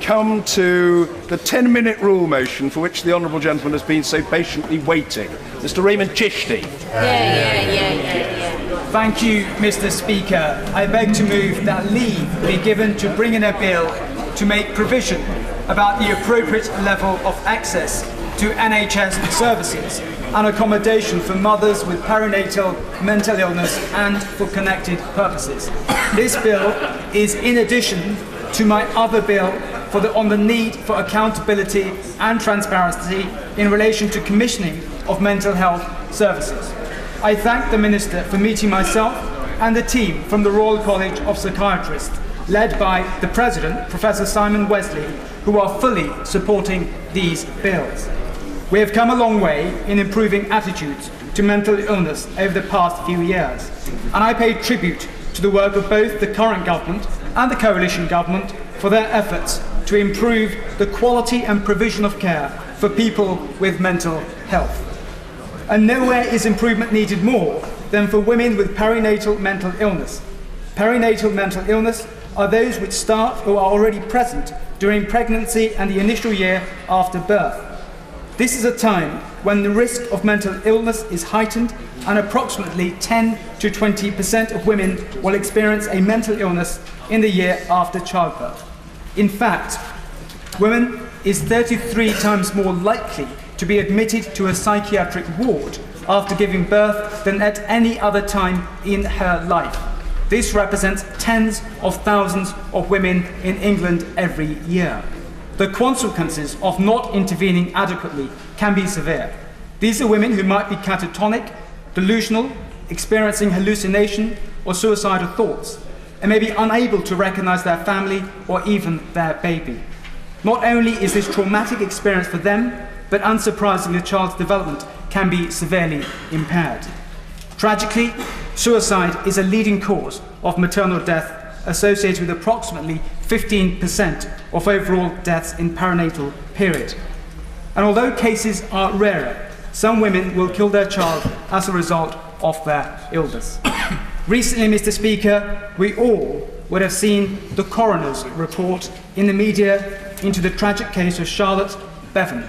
come to the 10-minute rule motion for which the Honourable Gentleman has been so patiently waiting. Mr. Rehman Chishti. Thank you, Mr. Speaker. I beg to move that leave be given to bring in a bill to make provision about the appropriate level of access to NHS services and accommodation for mothers with perinatal mental illness and for connected purposes. This bill is in addition to my other bill on the need for accountability and transparency in relation to commissioning of mental health services. I thank the Minister for meeting myself and the team from the Royal College of Psychiatrists, led by the President, Professor Simon Wesley, who are fully supporting these bills. We have come a long way in improving attitudes to mental illness over the past few years, and I pay tribute to the work of both the current government and the coalition government for their efforts to improve the quality and provision of care for people with mental health. And nowhere is improvement needed more than for women with perinatal mental illness. Perinatal mental illness are those which start or are already present during pregnancy and the initial year after birth. This is a time when the risk of mental illness is heightened, and approximately 10 to 20% of women will experience a mental illness in the year after childbirth. In fact, women is 33 times more likely to be admitted to a psychiatric ward after giving birth than at any other time in her life. This represents tens of thousands of women in England every year. The consequences of not intervening adequately can be severe. These are women who might be catatonic, delusional, experiencing hallucination or suicidal thoughts, and may be unable to recognize their family or even their baby. Not only is this traumatic experience for them, but unsurprisingly the child's development can be severely impaired. Tragically, suicide is a leading cause of maternal death, associated with approximately 15% of overall deaths in perinatal period. And although cases are rarer, some women will kill their child as a result of their illness. Recently, Mr. Speaker, we all would have seen the coroner's report in the media into the tragic case of Charlotte Bevan,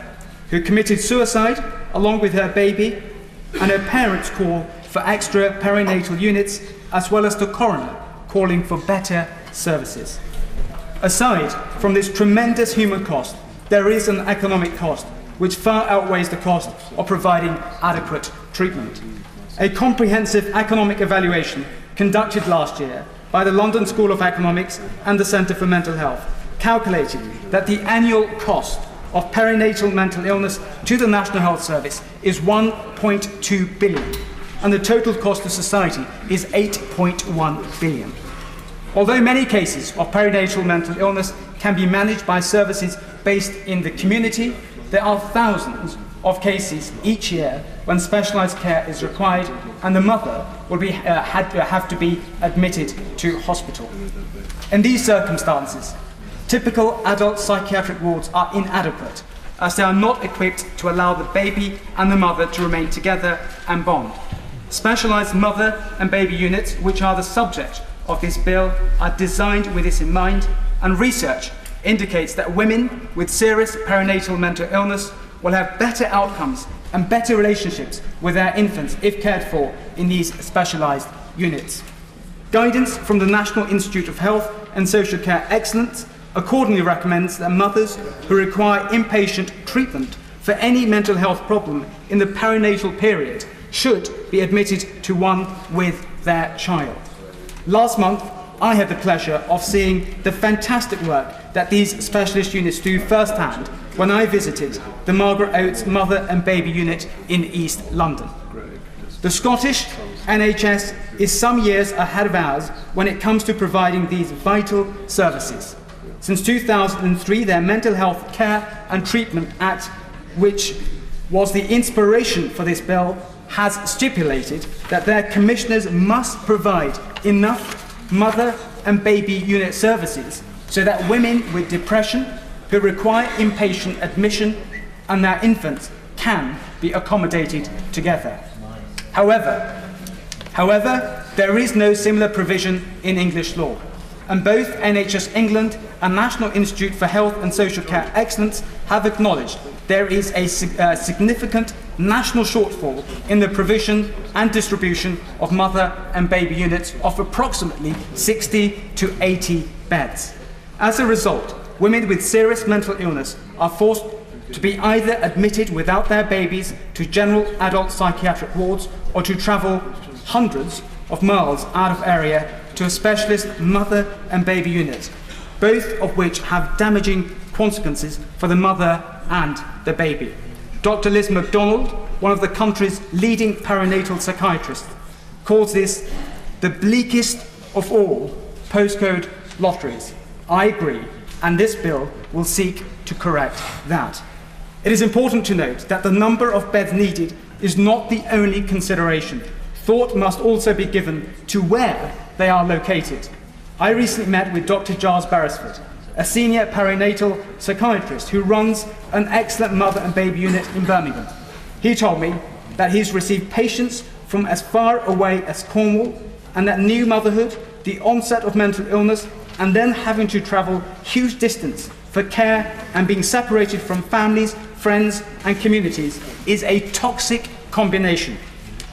who committed suicide along with her baby, and her parents' call for extra perinatal units, as well as the coroner calling for better services. Aside from this tremendous human cost, there is an economic cost which far outweighs the cost of providing adequate treatment. A comprehensive economic evaluation conducted last year by the London School of Economics and the Centre for Mental Health calculated that the annual cost of perinatal mental illness to the National Health Service is 1.2 billion, and the total cost to society is 8.1 billion. Although many cases of perinatal mental illness can be managed by services based in the community, there are thousands of cases each year when specialised care is required and the mother will have to be admitted to hospital. In these circumstances, typical adult psychiatric wards are inadequate, as they are not equipped to allow the baby and the mother to remain together and bond. Specialised mother and baby units, which are the subject of this bill, are designed with this in mind, and research indicates that women with serious perinatal mental illness will have better outcomes and better relationships with their infants if cared for in these specialised units. Guidance from the National Institute of Health and Social Care Excellence accordingly recommends that mothers who require inpatient treatment for any mental health problem in the perinatal period should be admitted to one with their child. Last month, I had the pleasure of seeing the fantastic work that these specialist units do firsthand when I visited the Margaret Oates Mother and Baby Unit in East London. The Scottish NHS is some years ahead of ours when it comes to providing these vital services. Since 2003, their Mental Health Care and Treatment Act, which was the inspiration for this bill, has stipulated that their commissioners must provide enough mother and baby unit services so that women with depression who require inpatient admission and their infants can be accommodated together. However, there is no similar provision in English law. and both NHS England and National Institute for Health and Social Care Excellence have acknowledged there is a significant national shortfall in the provision and distribution of mother and baby units of approximately 60 to 80 beds. As a result, women with serious mental illness are forced to be either admitted without their babies to general adult psychiatric wards or to travel hundreds of miles out of area to a specialist mother and baby unit, both of which have damaging consequences for the mother and the baby. Dr. Liz MacDonald, one of the country's leading perinatal psychiatrists, calls this the bleakest of all postcode lotteries. I agree, and this bill will seek to correct that. It is important to note that the number of beds needed is not the only consideration. Thought must also be given to where they are located. I recently met with Dr. Giles Beresford, a senior perinatal psychiatrist who runs an excellent mother and baby unit in Birmingham. He told me that he's received patients from as far away as Cornwall, and that new motherhood, the onset of mental illness, and then having to travel huge distance for care and being separated from families, friends and communities is a toxic combination.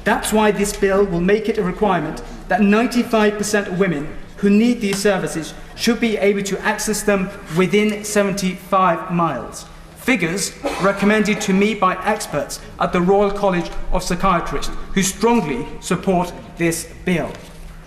That's why this bill will make it a requirement that 95% of women who need these services should be able to access them within 75 miles. Figures recommended to me by experts at the Royal College of Psychiatrists who strongly support this bill.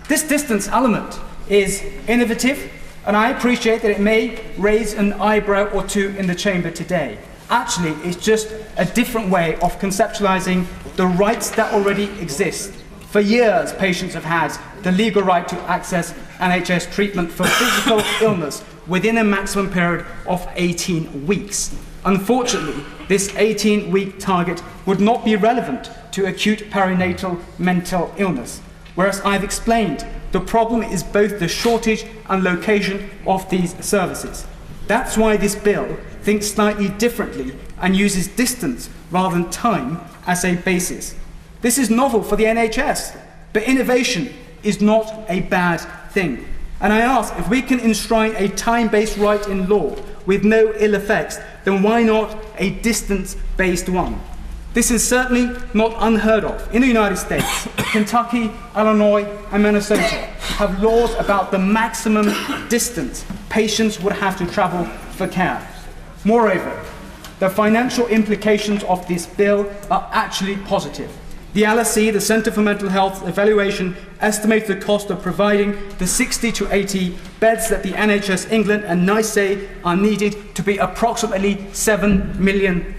This distance element is innovative, and I appreciate that it may raise an eyebrow or two in the chamber today. Actually, it's just a different way of conceptualizing the rights that already exist. For years, patients have had the legal right to access NHS treatment for physical illness within a maximum period of 18 weeks. Unfortunately, this 18-week target would not be relevant to acute perinatal mental illness, whereas I've explained the problem is both the shortage and location of these services. That's why this bill thinks slightly differently and uses distance rather than time as a basis. This is novel for the NHS, but innovation is not a bad thing. And I ask, if we can enshrine a time-based right in law with no ill effects, then why not a distance-based one? This is certainly not unheard of. In the United States, Kentucky, Illinois, and Minnesota have laws about the maximum distance patients would have to travel for care. Moreover, the financial implications of this bill are actually positive. The LSE, the Centre for Mental Health Evaluation, estimates the cost of providing the 60 to 80 beds that the NHS England and NICE say are needed to be approximately £7 million.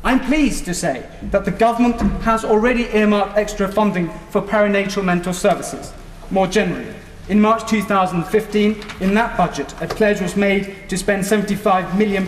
I'm pleased to say that the government has already earmarked extra funding for perinatal mental services. More generally, in March 2015, in that budget, a pledge was made to spend £75 million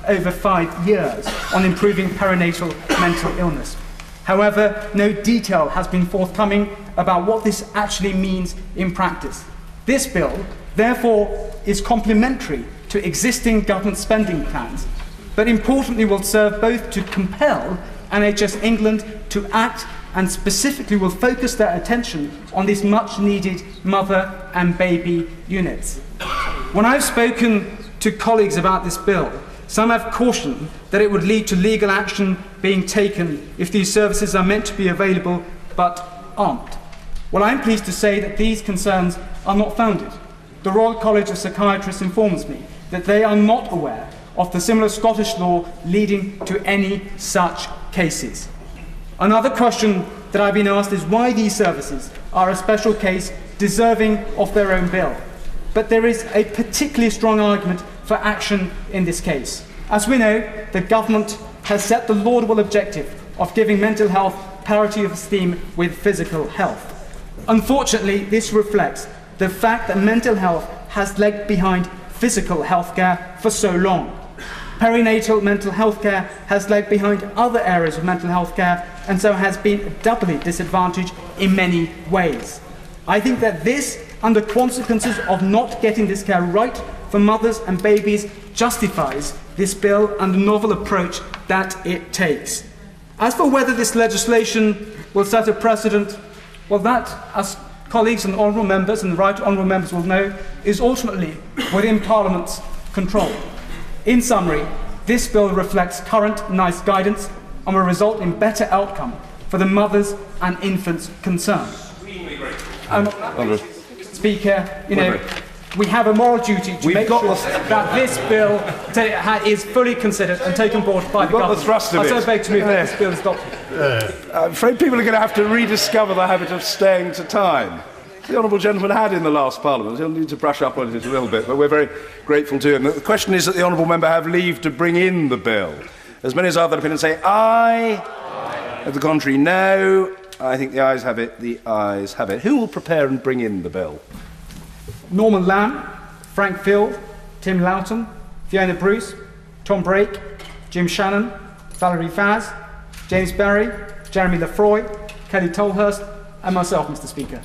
over 5 years on improving perinatal mental illness. However, no detail has been forthcoming about what this actually means in practice. This bill, therefore, is complementary to existing government spending plans, but importantly will serve both to compel NHS England to act and specifically will focus their attention on these much-needed mother and baby units. When I've spoken to colleagues about this bill, some have cautioned that it would lead to legal action being taken if these services are meant to be available but aren't. Well, I'm pleased to say that these concerns are not founded. The Royal College of Psychiatrists informs me that they are not aware of the similar Scottish law leading to any such cases. Another question that I've been asked is why these services are a special case deserving of their own bill. But there is a particularly strong argument for action in this case. As we know, the government has set the laudable objective of giving mental health parity of esteem with physical health. Unfortunately, this reflects the fact that mental health has lagged behind physical healthcare for so long. Perinatal mental health care has lagged behind other areas of mental health care and so has been doubly disadvantaged in many ways. I think that this and the consequences of not getting this care right for mothers and babies justifies this bill and the novel approach that it takes. As for whether this legislation will set a precedent, well, that, as colleagues and honourable members, and the right honourable members will know, is ultimately within Parliament's control. In summary, this bill reflects current NICE guidance and will result in better outcome for the mothers and infants concerned. Speaker, we have a moral duty to make sure that this bill is fully considered and taken board by the government. I so beg to move that this bill is adopted. I'm afraid people are going to have to rediscover the habit of staying to time. The honourable gentleman had in the last Parliament. He'll need to brush up on it a little bit, but we're very grateful to him. The question is that the honourable member have leave to bring in the bill. As many as are that opinion say aye. Aye. Of the contrary, no. I think the ayes have it. The ayes have it. Who will prepare and bring in the bill? Norman Lamb, Frank Field, Tim Loughton, Fiona Bruce, Tom Brake, Jim Shannon, Valerie Faz, James Berry, Jeremy Lefroy, Kelly Tolhurst, and myself, Mr. Speaker.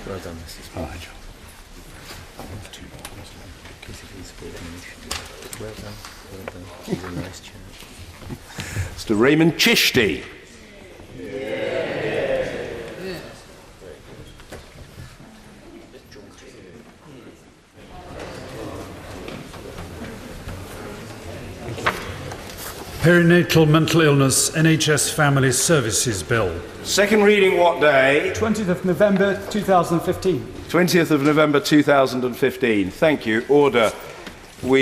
Well done, Mrs. Well done. She's a nice chap. Mr. Rehman Chishti. Perinatal Mental Illness NHS Family Services Bill. Second reading what day? 20th of November 2015. 20th of November 2015. Thank you. Order. We